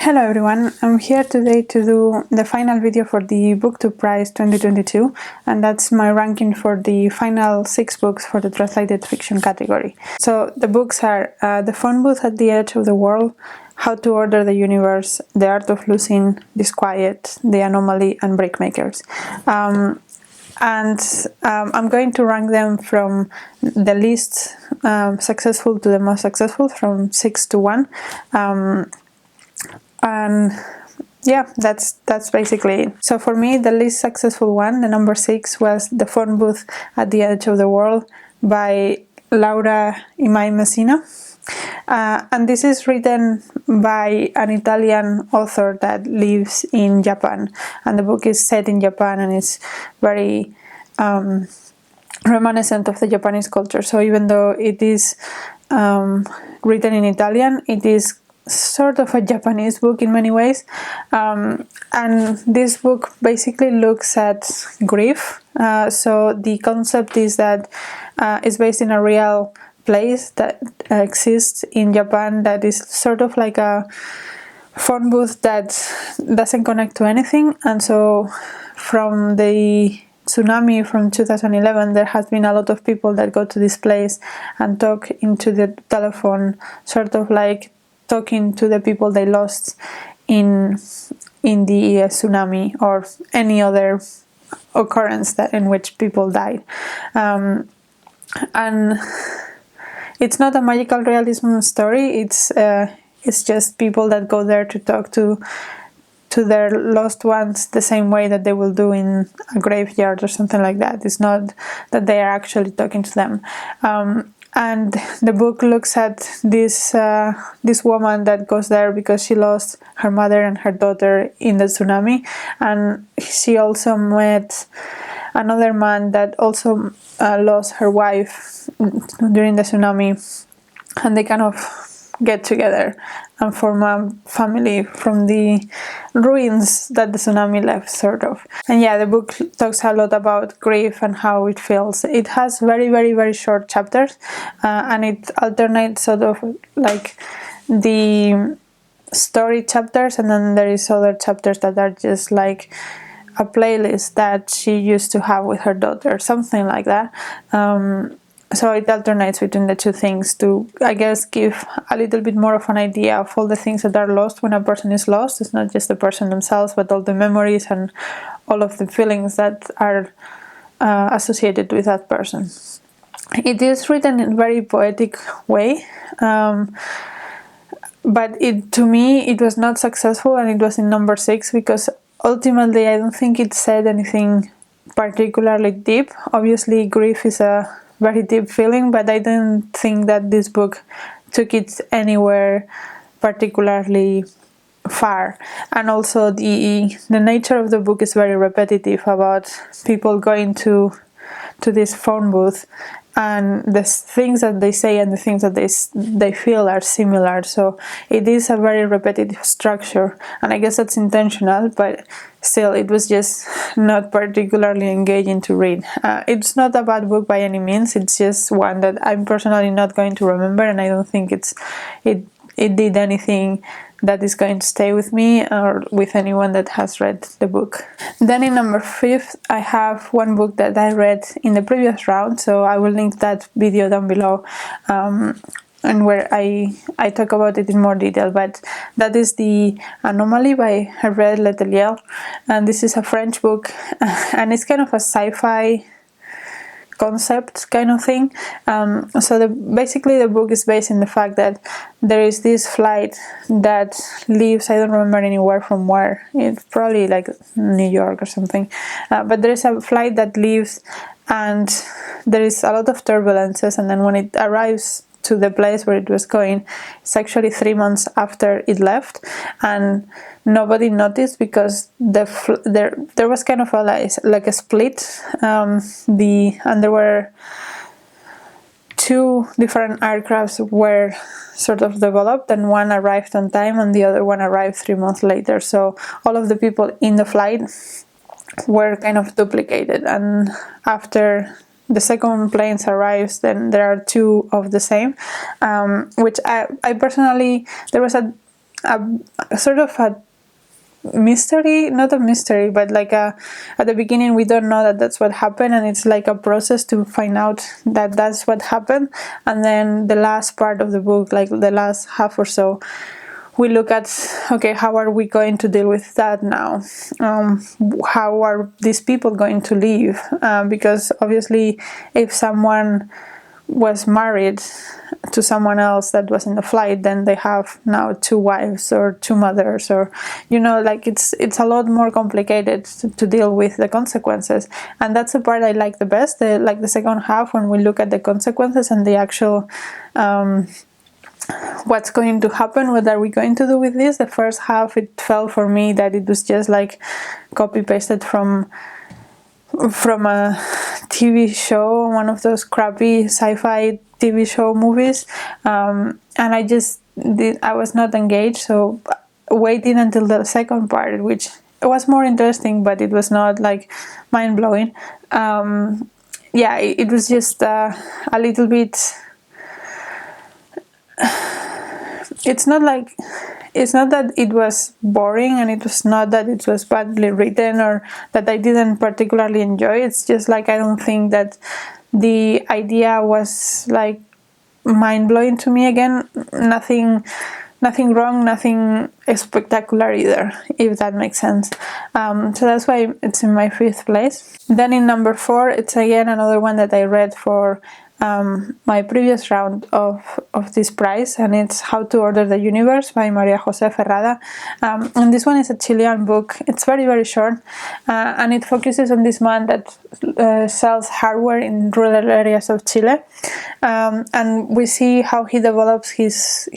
Hello everyone, I'm here today to do the final video for the Booktube Prize 2022, and that's my ranking for the final 6 books for the translated fiction category. So the books are The Phone Booth at the Edge of the World, How to Order the Universe, The Art of Losing Disquiet, The Anomaly, and Breakmakers. I'm going to rank them from the least successful to the most successful, from 6 to 1. And yeah, that's basically it. So for me, the least successful one, the number 6, was The Phone Booth at the Edge of the World by Laura Imai Messina. And this is written by an Italian author that lives in Japan, and the book is set in Japan and it's very reminiscent of the Japanese culture. So even though it is written in Italian, it is sort of a Japanese book in many ways, and this book basically looks at grief. So the concept is that it's based in a real place that exists in Japan, that is sort of like a phone booth that doesn't connect to anything. And so from the tsunami from 2011, there has been a lot of people that go to this place and talk into the telephone, sort of like talking to the people they lost in the tsunami or any other occurrence in which people died. And it's not a magical realism story. It's just people that go there to talk to their lost ones the same way that they will do in a graveyard or something like that. It's not that they are actually talking to them. And the book looks at this woman that goes there because she lost her mother and her daughter in the tsunami, and she also met another man that also lost her wife during the tsunami, and they kind of get together and form a family from the ruins that the tsunami left, sort of. And yeah, the book talks a lot about grief and how it feels. It has very, very, very short chapters, and it alternates sort of like the story chapters, and then there is other chapters that are just like a playlist that she used to have with her daughter, something like that. So it alternates between the two things to, I guess, give a little bit more of an idea of all the things that are lost when a person is lost. It's not just the person themselves, but all the memories and all of the feelings that are associated with that person. It is written in a very poetic way, but to me it was not successful, and it was in number 6 because ultimately I don't think it said anything particularly deep. Obviously grief is a very deep feeling, but I don't think that this book took it anywhere particularly far. And also the nature of the book is very repetitive, about people going to this phone booth, and the things that they say and the things that they feel are similar. So it is a very repetitive structure, and I guess that's intentional, but still it was just not particularly engaging to read. It's not a bad book by any means, it's just one that I'm personally not going to remember, and I don't think it did anything that is going to stay with me or with anyone that has read the book. Then in number 5, I have one book that I read in the previous round, so I will link that video down below, and where I talk about it in more detail, but that is the Anomaly by Hervé Letelier, and this is a French book, and it's kind of a sci-fi concept kind of thing. So basically the book is based in the fact that there is this flight that leaves, I don't remember anywhere from where, it's probably like New York or something, but there is a flight that leaves and there is a lot of turbulences, and then when it arrives to the place where it was going, it's actually 3 months after it left, and nobody noticed because there was kind of like a split, and there were 2 different aircrafts were sort of developed, and one arrived on time and the other one arrived 3 months later. So all of the people in the flight were kind of duplicated, and after the second planes arrives, then there are 2 of the same, which I personally, there was a a sort of a mystery, not a mystery, but like at the beginning we don't know that that's what happened, and it's like a process to find out that that's what happened. And then the last part of the book, like the last half or so, we look at, okay, how are we going to deal with that now? How are these people going to live? Because obviously if someone was married to someone else that was in the flight, then they have now 2 wives or 2 mothers, or like it's a lot more complicated to deal with the consequences. And that's the part I like the best, like the second half, when we look at the consequences and the actual what's going to happen, what are we going to do with this. The first half, it felt for me that it was just like copy pasted from a TV show, one of those crappy sci-fi TV show movies, and I was not engaged. So waiting until the second part, which was more interesting, but it was not like mind-blowing. It was just a little bit. It's not that it was boring, and it was not that it was badly written or that I didn't particularly enjoy. It's just like I don't think that the idea was like mind-blowing to me. Again, nothing wrong, nothing spectacular either, if that makes sense. So that's why it's in my 5th place. Then in number 4, it's again another one that I read for my previous round of this prize, and it's How to Order the Universe by Maria Jose Ferrada. And this one is a Chilean book. It's very, very short, and it focuses on this man that sells hardware in rural areas of Chile. And we see how he develops his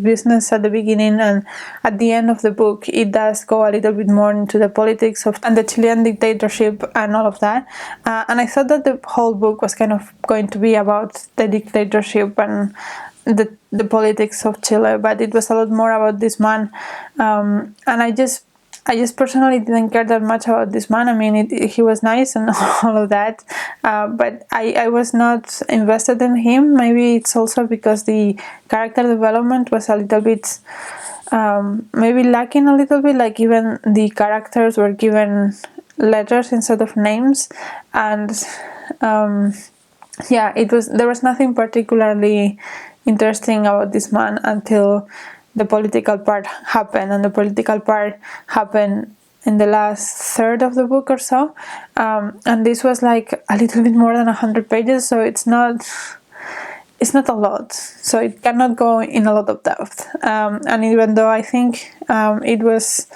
business at the beginning, and at the end of the book it does go a little bit more into the politics and the Chilean dictatorship and all of that. And I thought that the whole book was kind of going to be about the dictatorship and the politics of Chile, but it was a lot more about this man. And I just personally didn't care that much about this man. I mean, he was nice and all of that, but I was not invested in him. Maybe it's also because the character development was a little bit maybe lacking a little bit. Like even the characters were given letters instead of names, and there was nothing particularly interesting about this man until the political part happened, and the political part happened in the last third of the book or so. And this was like a little bit more than 100 pages, so it's not a lot, so it cannot go in a lot of depth. And even though I think it was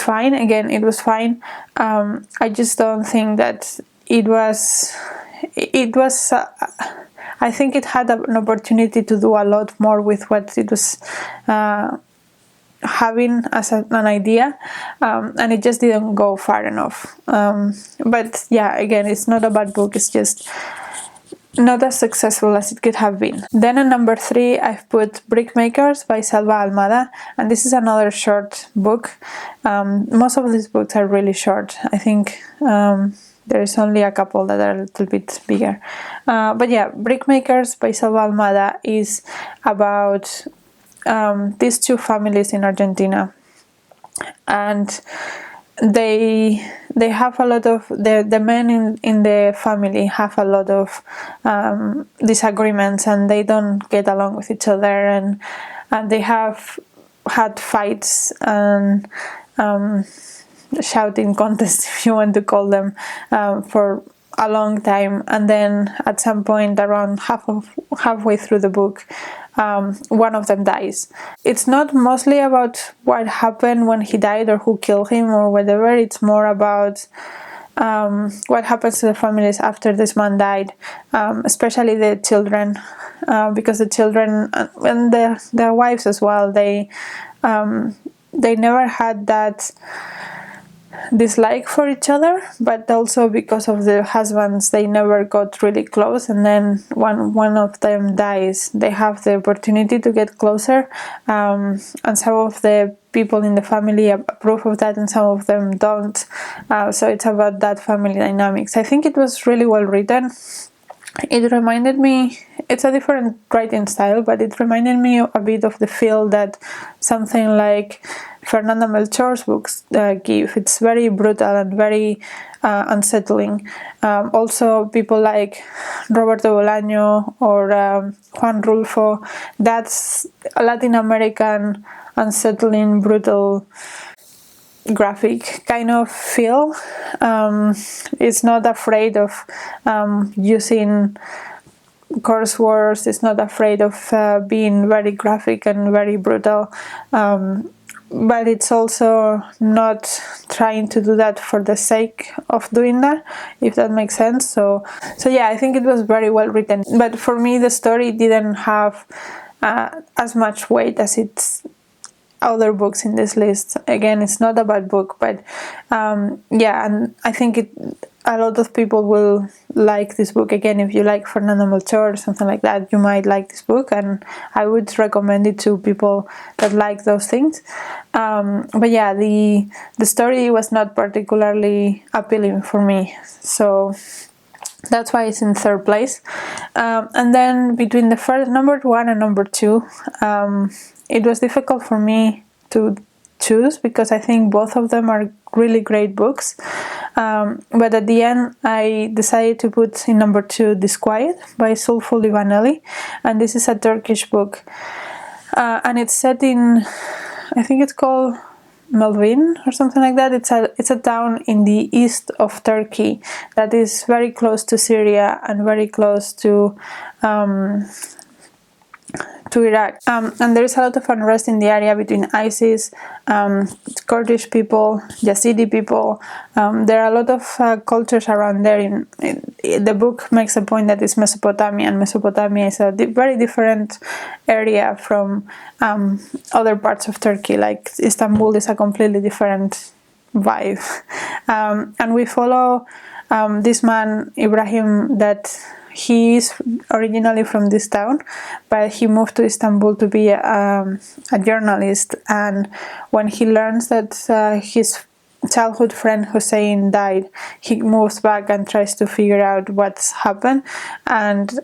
fine, again, it was fine, I just don't think that it was I think it had an opportunity to do a lot more with what it was having as an idea, and it just didn't go far enough. But yeah, again, it's not a bad book, it's just not as successful as it could have been. Then at number 3, I've put Brickmakers by Selva Almada, and this is another short book. Most of these books are really short. I think there is only a couple that are a little bit bigger. But yeah, Brickmakers by Selva Almada is about these 2 families in Argentina. And they have a lot of, the men in the family have a lot of disagreements, and they don't get along with each other, and they have had fights and shouting contests, if you want to call them, for a long time. And then at some point, around halfway through the book, one of them dies. It's not mostly about what happened when he died or who killed him or whatever. It's more about what happens to the families after this man died, especially the children, because the children and their wives as well, they never had that dislike for each other, but also because of the husbands, they never got really close, and then when one of them dies, they have the opportunity to get closer, and some of the people in the family approve of that and some of them don't, so it's about that family dynamics. I think it was really well written. it reminded me, it's a different writing style, but it reminded me a bit of the feel that something like Fernanda Melchor's books give. It's very brutal and very unsettling. Also, people like Roberto Bolaño or Juan Rulfo, that's a Latin American, unsettling, brutal, graphic kind of feel. It's not afraid of using curse words. It's not afraid of being very graphic and very brutal. But it's also not trying to do that for the sake of doing that, if that makes sense. So yeah, I think it was very well written. But for me, the story didn't have as much weight as its other books in this list. Again, it's not a bad book, but yeah, and I think a lot of people will like this book. Again, if you like Fernando Melchor or something like that, you might like this book, and I would recommend it to people that like those things. But yeah, the story was not particularly appealing for me, so that's why it's in third place. And then between the first number 1 and number 2, it was difficult for me to choose because I think both of them are really great books. But at the end, I decided to put in number 2 Disquiet by Sulfur Livaneli, and this is a Turkish book, and it's set in, I think it's called Melvin or something like that. It's a town in the east of Turkey that is very close to Syria and very close to Iraq, and there is a lot of unrest in the area between ISIS, Kurdish people, Yazidi people. There are a lot of cultures around there. The book makes a point that it's Mesopotamia, and Mesopotamia is a very different area from other parts of Turkey. Like Istanbul is a completely different vibe, and we follow this man Ibrahim, that he is originally from this town, but he moved to Istanbul to be a journalist. And when he learns that his childhood friend Hussein died, he moves back and tries to figure out what's happened. And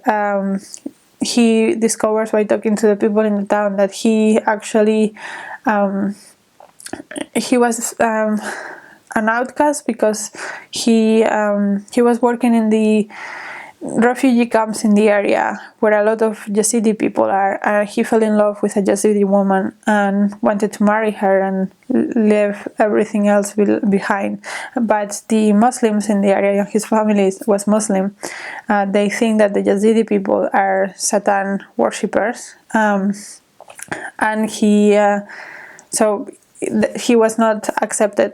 he discovers by talking to the people in the town that he actually he was an outcast because he was working in the refugee camps in the area where a lot of Yazidi people are, and he fell in love with a Yazidi woman and wanted to marry her and leave everything else behind. But the Muslims in the area, and his family was Muslim, they think that the Yazidi people are Satan worshippers, and he was not accepted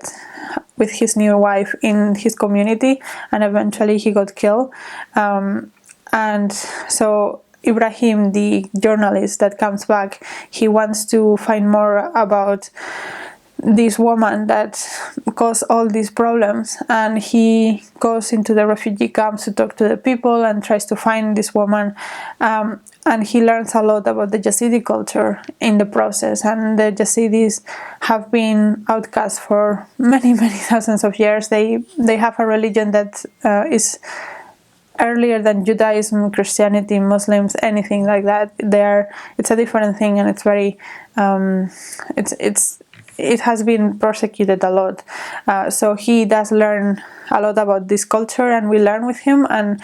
with his new wife in his community, and eventually he got killed. And so Ibrahim, the journalist that comes back, he wants to find more about this woman that caused all these problems, and he goes into the refugee camps to talk to the people and tries to find this woman, and he learns a lot about the Yazidi culture in the process. And the Yazidis have been outcast for many thousands of years. They have a religion that is earlier than Judaism, Christianity, Muslims, anything like that. It's a different thing, and it's very it has been persecuted a lot. So he does learn a lot about this culture, and we learn with him, and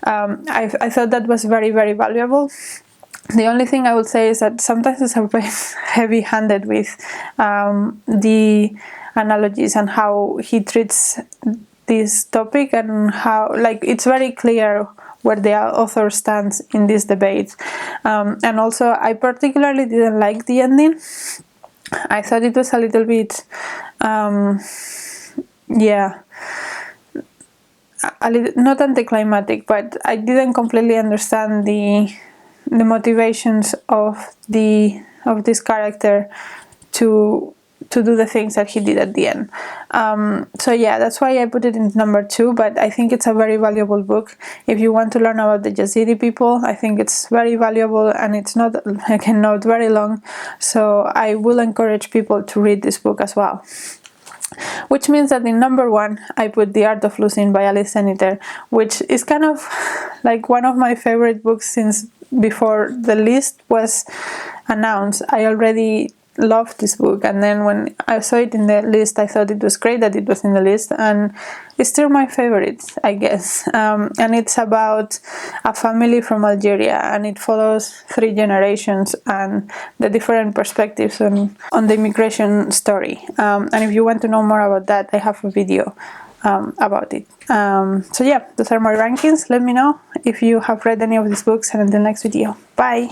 I thought that was very valuable. The only thing I would say is that sometimes it's a bit heavy-handed with the analogies and how he treats this topic, and how, like, it's very clear where the author stands in this debate. And also, I particularly didn't like the ending. I thought it was a little bit, not anticlimactic, but I didn't completely understand the motivations of this character to do the things that he did at the end. So yeah, that's why I put it in number 2, but I think it's a very valuable book. If you want to learn about the Yazidi people, I think it's very valuable, and it's not, again, not very long, so I will encourage people to read this book as well. which means that in number 1 I put The Art of Losing by Alice Seneter, which is kind of like one of my favorite books since before the list was announced. I already loved this book, and then when I saw it in the list, I thought it was great that it was in the list, and it's still my favorite, I guess. And it's about a family from Algeria, and it follows 3 generations and the different perspectives on the immigration story. And if you want to know more about that, I have a video about it. So yeah, those are my rankings. Let me know if you have read any of these books, and until next video, bye!